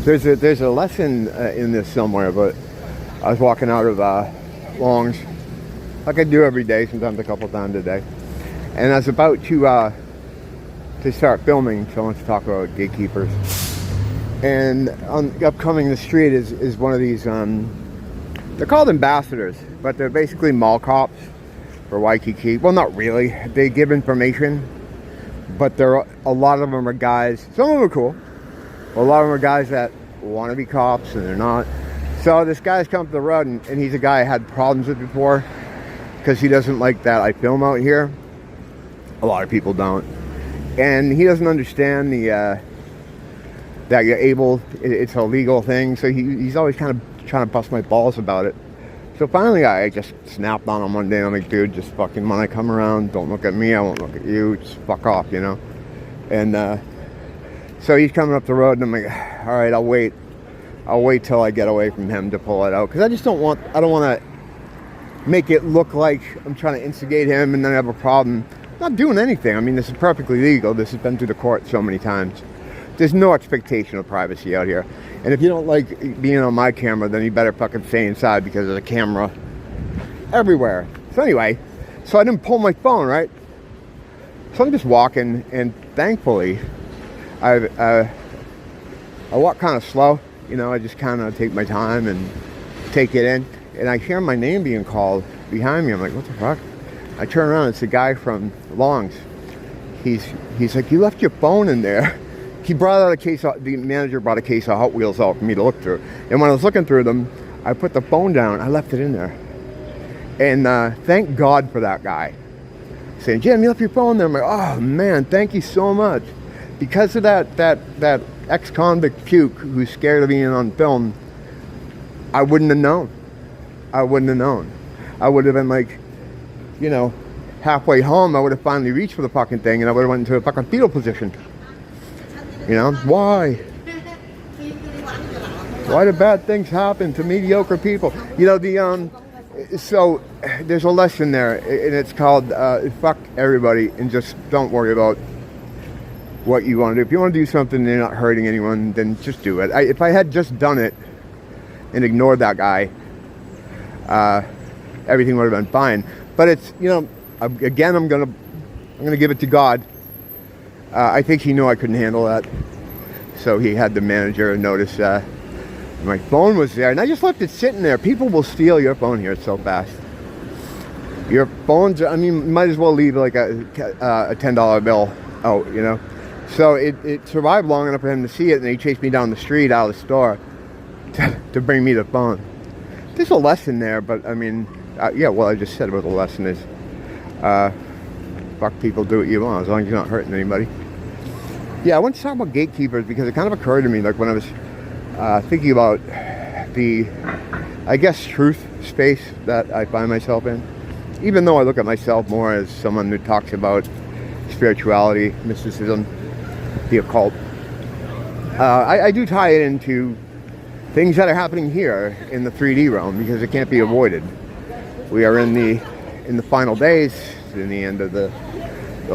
There's a lesson in this somewhere, but I was walking out of Long's, like I do every day, sometimes a couple times a day, and I was about to start filming, so I want to talk about Gatekeepers. And upcoming the street is one of these, they're called ambassadors, but they're basically mall cops for Waikiki. Well, not really. They give information, but a lot of them are guys, some of them are cool, a lot of them are guys that want to be cops and they're not. So this guy's come to the road, and he's a guy I had problems with before because he doesn't like that I film out here. A lot of people don't. And he doesn't understand that you're able, it's a legal thing. So he's always kind of trying to bust my balls about it. So finally I just snapped on him one day. I'm like, dude, just fucking, when I come around, don't look at me, I won't look at you, just fuck off, you know. And so he's coming up the road, and I'm like, all right, I'll wait till I get away from him to pull it out, because I don't want to make it look like I'm trying to instigate him and then have a problem. I'm not doing anything. I mean, this is perfectly legal. This has been through the court so many times. There's no expectation of privacy out here. And if you don't like being on my camera, then you better fucking stay inside, because there's a camera everywhere. So anyway, so I didn't pull my phone, right? So I'm just walking, and thankfully, I walk kind of slow. You know, I just kind of take my time and take it in. And I hear my name being called behind me. I'm like, what the fuck? I turn around, it's a guy from Long's. He's like, you left your phone in there. He brought out a case, the manager brought a case of Hot Wheels out for me to look through. And when I was looking through them, I put the phone down, I left it in there. And thank God for that guy. Saying, Jim, you left your phone there. I'm like, oh man, thank you so much. Because of that ex-convict puke who's scared of being on film, I wouldn't have known. I wouldn't have known. I would have been like, you know, halfway home, I would have finally reached for the fucking thing, and I would have went into a fucking fetal position. You know, why? Why do bad things happen to mediocre people? You know, so there's a lesson there, and it's called fuck everybody and just don't worry about what you want to do. If you want to do something and you're not hurting anyone, then just do it. If I had just done it and ignored that guy, everything would have been fine. But it's, you know, again, I'm gonna give it to God. I think he knew I couldn't handle that, so he had the manager notice my phone was there, and I just left it sitting there. People will steal your phone here so fast. Your phones, I mean, you might as well leave like a $10 bill out, you know. So it survived long enough for him to see it, and he chased me down the street out of the store to bring me the phone. There's a lesson there, but I mean, yeah, well, I just said what the lesson is. Fuck people, do what you want, as long as you're not hurting anybody. Yeah, I want to talk about Gatekeepers, because it kind of occurred to me, like when I was thinking about the, I guess, truth space that I find myself in. Even though I look at myself more as someone who talks about spirituality, mysticism, the occult, I do tie it into things that are happening here in the 3D realm, because it can't be avoided. We are in the final days, in the end of the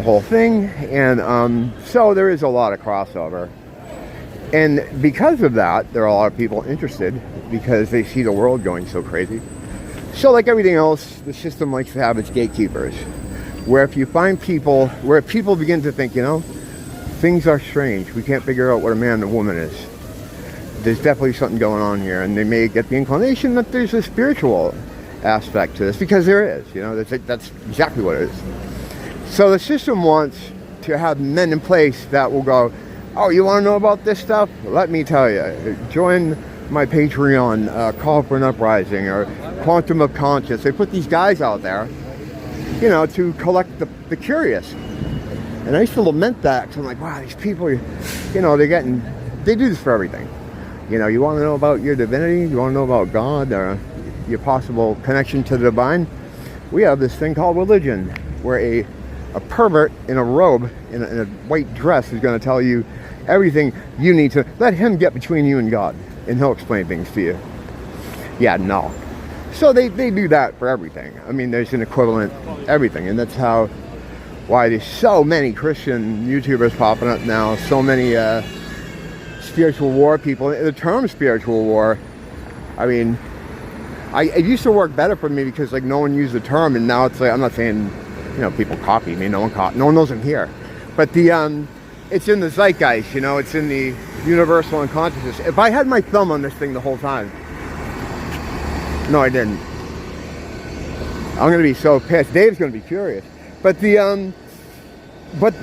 whole thing, and so there is a lot of crossover, and because of that, there are a lot of people interested, because they see the world going so crazy. So like everything else, the system likes to have its gatekeepers, where if you find people, where people begin to think, you know, things are strange, we can't figure out what a man and a woman is, there's definitely something going on here, and they may get the inclination that there's a spiritual aspect to this, because there is, you know, that's exactly what it is. So the system wants to have men in place that will go, oh, you want to know about this stuff? Let me tell you. Join my Patreon, Call for an Uprising, or Quantum of Conscience. They put these guys out there, you know, to collect the curious. And I used to lament that, because I'm like, wow, these people, you know, they do this for everything. You know, you want to know about your divinity? You want to know about God, or your possible connection to the divine? We have this thing called religion, where a pervert in a robe, in a white dress, is going to tell you everything you need to. Let him get between you and God, and he'll explain things to you. Yeah, no. So they do that for everything. I mean, there's an equivalent everything, and that's why there's so many Christian YouTubers popping up now, so many spiritual war people. The term spiritual war, I mean, it used to work better for me because like no one used the term, and now it's like, I'm not saying, you know, people copy me. No one knows I'm here, but it's in the zeitgeist. You know, it's in the universal unconsciousness. If I had my thumb on this thing the whole time, no, I didn't. I'm gonna be so pissed. Dave's gonna be curious, but but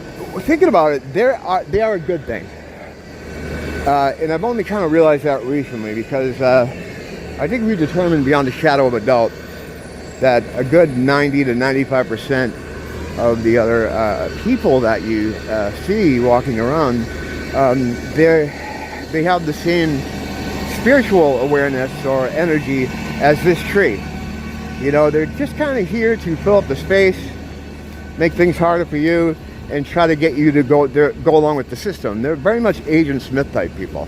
thinking about it, they are a good thing, and I've only kind of realized that recently because I think we've determined beyond a shadow of a doubt that a good 90 to 95% of the other people that you see walking around, they have the same spiritual awareness or energy as this tree. You know, they're just kind of here to fill up the space, make things harder for you, and try to get you to go along with the system. They're very much Agent Smith type people.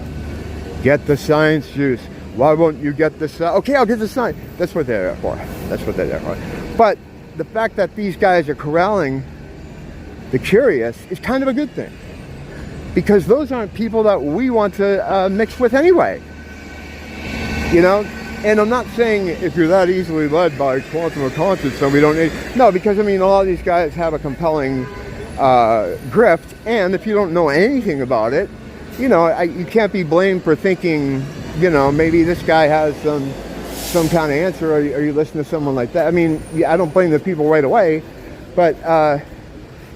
Get the science juice. Why won't you get the science? Okay, I'll get the science. That's what they're there for. That's what they're there for. But the fact that these guys are corralling the curious is kind of a good thing. Because those aren't people that we want to mix with anyway. You know? And I'm not saying if you're that easily led by quantum of conscience, then we don't need... No, because, I mean, a lot of these guys have a compelling grift, and if you don't know anything about it, you know, you can't be blamed for thinking, you know, maybe this guy has some kind of answer, or you listen to someone like that. I mean, I don't blame the people right away, but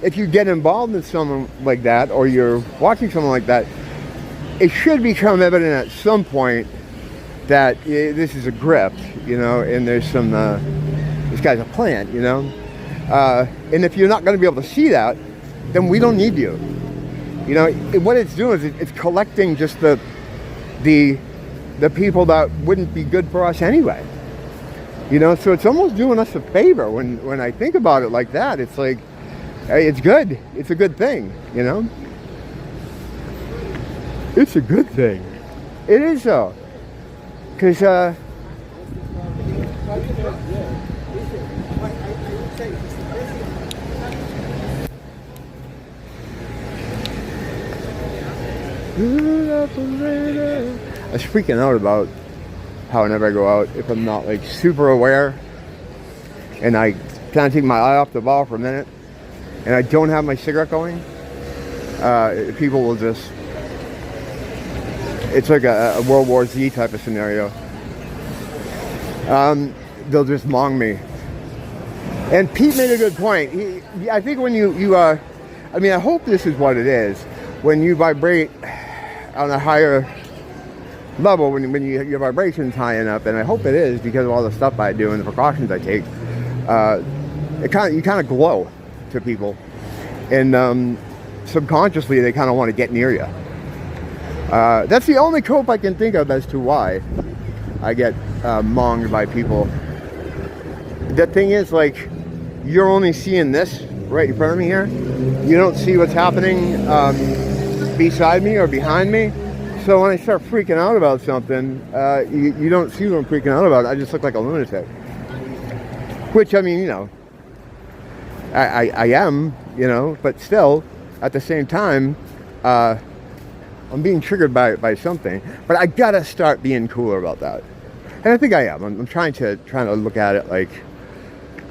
if you get involved in someone like that, or you're watching someone like that, it should become evident at some point that this is a grift, you know, and there's some, this guy's a plant, you know. And if you're not going to be able to see that, then we don't need you. You know, what it's doing is it's collecting just the people that wouldn't be good for us anyway. You know, so it's almost doing us a favor when I think about it like that. It's like, it's good. It's a good thing, you know. It's a good thing. It is though. Because, I was freaking out about how whenever I go out, if I'm not like super aware and I kind of take my eye off the ball for a minute and I don't have my cigarette going, people will just, it's like a World War Z type of scenario. They'll just mong me. And Pete made a good point. I think when I mean, I hope this is what it is. When you vibrate on a higher level, when your vibration's high enough, and I hope it is because of all the stuff I do and the precautions I take, you kind of glow to people, and subconsciously they kind of want to get near you. That's the only cope I can think of as to why I get monged by people. The thing is, like, you're only seeing this right in front of me here. You don't see what's happening beside me or behind me. So when I start freaking out about something, you don't see what I'm freaking out about. I just look like a lunatic. Which, I mean, you know, I am, you know, but still, at the same time, I'm being triggered by something. But I gotta start being cooler about that. And I think I am. I'm trying to look at it like,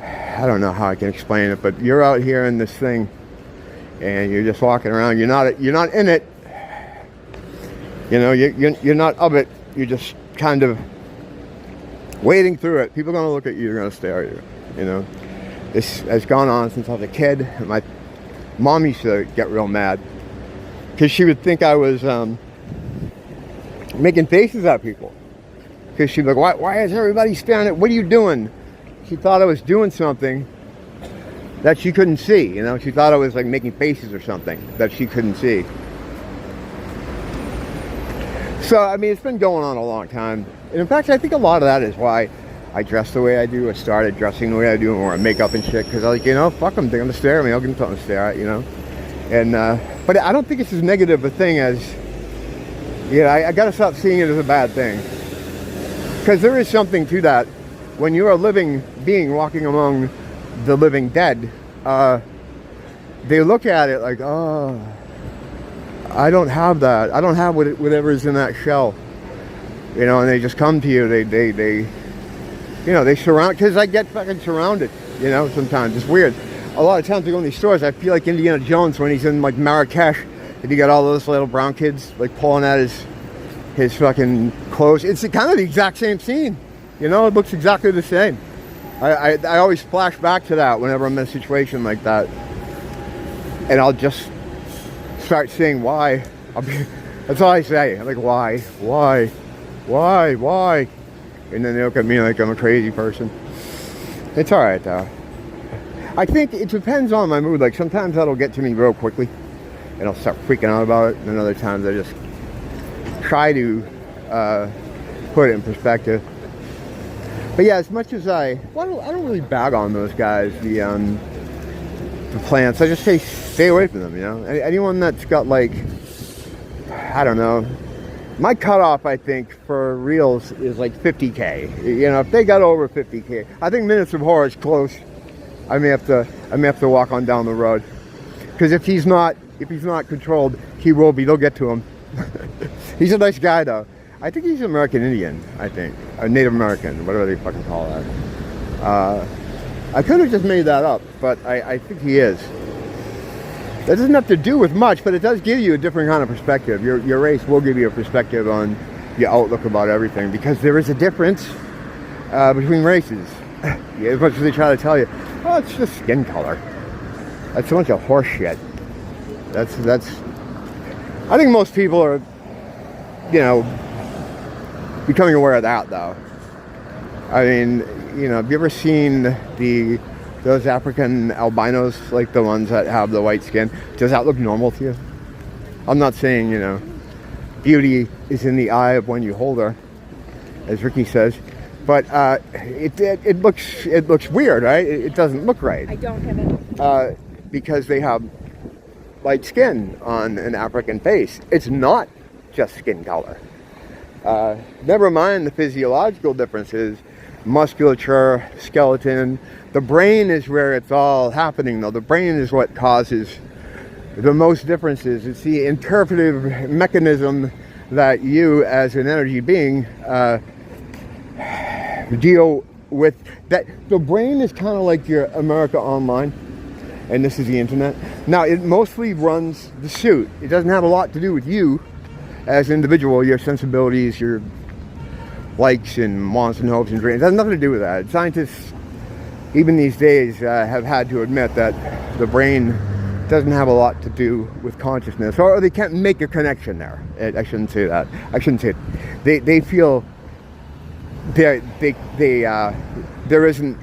I don't know how I can explain it, but you're out here in this thing, and you're just walking around. You're not in it. You know, you're not of it. You're just kind of wading through it. People are gonna look at you. They're gonna stare at you. You know, this has gone on since I was a kid. My mom used to get real mad because she would think I was making faces at people. Because she'd be like, why is everybody staring at? What are you doing? She thought I was doing something that she couldn't see, you know. She thought I was like making faces or something that she couldn't see. So, I mean, it's been going on a long time. And in fact, I think a lot of that is why I dress the way I do. I started dressing the way I do and wear makeup and shit. Because I was like, you know, fuck them. They're going to stare at me. I'll give them something to stare at, you know. And, but I don't think it's as negative a thing as, yeah, I got to stop seeing it as a bad thing. Because there is something to that. When you're a living being walking among the living dead, they look at it like, oh, I don't have that. I don't have whatever's in that shell. You know, and they just come to you. They you know, they surround, because I get fucking surrounded, you know, sometimes. It's weird. A lot of times I go in these stores, I feel like Indiana Jones when he's in, like, Marrakesh, and you got all those little brown kids, like, pulling at his fucking clothes. It's kind of the exact same scene. You know, it looks exactly the same. I always flash back to that whenever I'm in a situation like that. And I'll just start saying why. That's all I say. I'm like, why? And then they look at me like I'm a crazy person. It's alright though. I think it depends on my mood. Like sometimes that'll get to me real quickly and I'll start freaking out about it. And other times I just try to put it in perspective. But yeah, as much as I don't really bag on those guys, the plants. I just say stay away from them, you know. Anyone that's got, like, I don't know, my cutoff I think for reels is like 50K. You know, if they got over 50K, I think Minutes of Horror is close. I may have to walk on down the road, because if he's not controlled, he will be. They'll get to him. He's a nice guy though. I think he's an American Indian, I think. Or Native American, whatever they fucking call that. I could have just made that up, but I think he is. That doesn't have to do with much, but it does give you a different kind of perspective. Your race will give you a perspective on your outlook about everything, because there is a difference between races. As much as they try to tell you, oh, it's just skin color. That's a bunch of horse shit. That's. I think most people are, you know, becoming aware of that, though. I mean, you know, have you ever seen those African albinos, like the ones that have the white skin? Does that look normal to you? I'm not saying, you know, beauty is in the eye of when you hold her, as Ricky says, but it looks weird, right? It doesn't look right. I don't have it. Because they have light skin on an African face. It's not just skin color. Never mind the physiological differences, musculature, skeleton. The brain is where it's all happening, though. The brain is what causes the most differences. It's the interpretive mechanism that you, as an energy being, deal with. That the brain is kind of like your America Online, and this is the internet. Now, it mostly runs the suit. It doesn't have a lot to do with you as an individual, your sensibilities, your likes and wants and hopes and dreams. It has nothing to do with that. Scientists, even these days, have had to admit that the brain doesn't have a lot to do with consciousness, or they can't make a connection there. I shouldn't say that. I shouldn't say it. They feel there isn't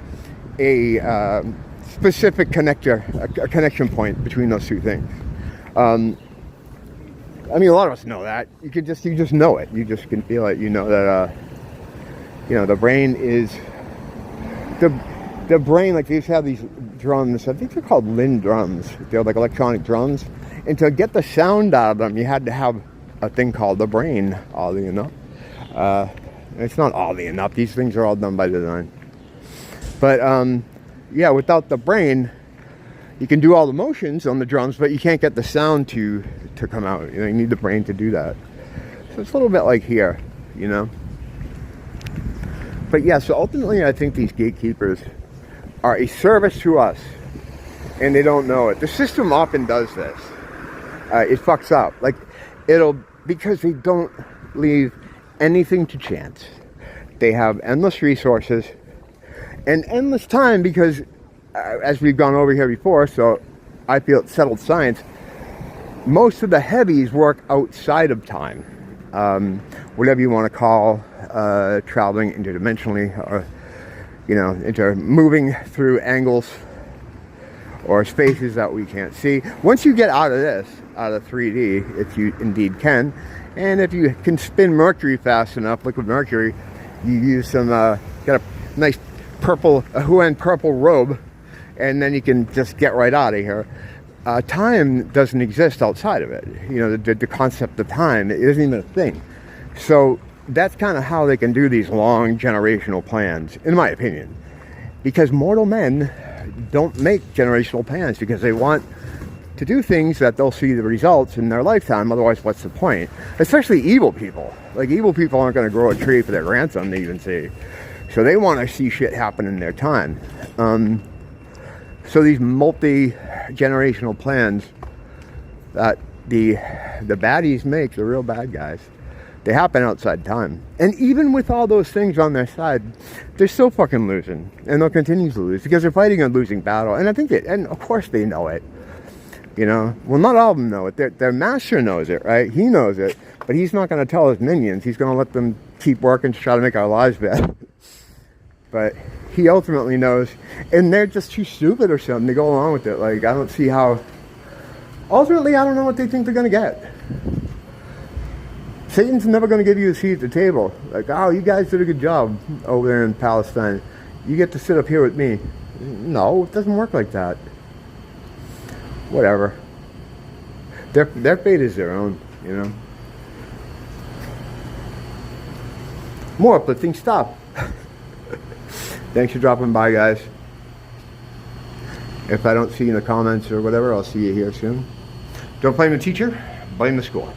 a specific connector, a connection point between those two things. I mean, a lot of us know that. You just know it. You just can feel it. You know that, you know, the brain is the brain. Like they used to have these drums. I think they're called Lynn drums. They're like electronic drums. And to get the sound out of them, you had to have a thing called the brain. Oddly enough, it's not oddly enough. These things are all done by design. But yeah, without the brain, you can do all the motions on the drums, but you can't get the sound to come out. You know, you need the brain to do that. So it's a little bit like here, you know. But yeah, so ultimately I think these gatekeepers are a service to us, and they don't know it. The system often does this. It fucks up. Like, because they don't leave anything to chance. They have endless resources and endless time, because as we've gone over here before, so I feel it's settled science, most of the heavies work outside of time. Whatever you want to call traveling interdimensionally, or, you know, moving through angles or spaces that we can't see. Once you get out of this, out of 3D, if you indeed can, and if you can spin Mercury fast enough, liquid Mercury, you use some, got a nice purple, Huan purple robe, and then you can just get right out of here. Time doesn't exist outside of it. You know, the concept of time, it isn't even a thing. So that's kind of how they can do these long generational plans, in my opinion. Because mortal men don't make generational plans, because they want to do things that they'll see the results in their lifetime. Otherwise, what's the point? Especially evil people. Like, evil people aren't going to grow a tree for their grandson to even see. So they want to see shit happen in their time. So these multi-generational plans that the baddies make, the real bad guys, they happen outside time. And even with all those things on their side, they're still fucking losing. And they'll continue to lose because they're fighting a losing battle. And I think and of course they know it. You know? Well, not all of them know it. Their master knows it, right? He knows it. But he's not going to tell his minions. He's going to let them keep working to try to make our lives better. But he ultimately knows. And they're just too stupid or something to go along with it. Like, I don't see how... Ultimately, I don't know what they think they're going to get. Satan's never going to give you a seat at the table. Like, oh, you guys did a good job over there in Palestine. You get to sit up here with me. No, it doesn't work like that. Whatever. Their fate is their own, you know. More uplifting stuff. Thanks for dropping by, guys. If I don't see you in the comments or whatever, I'll see you here soon. Don't blame the teacher, blame the school.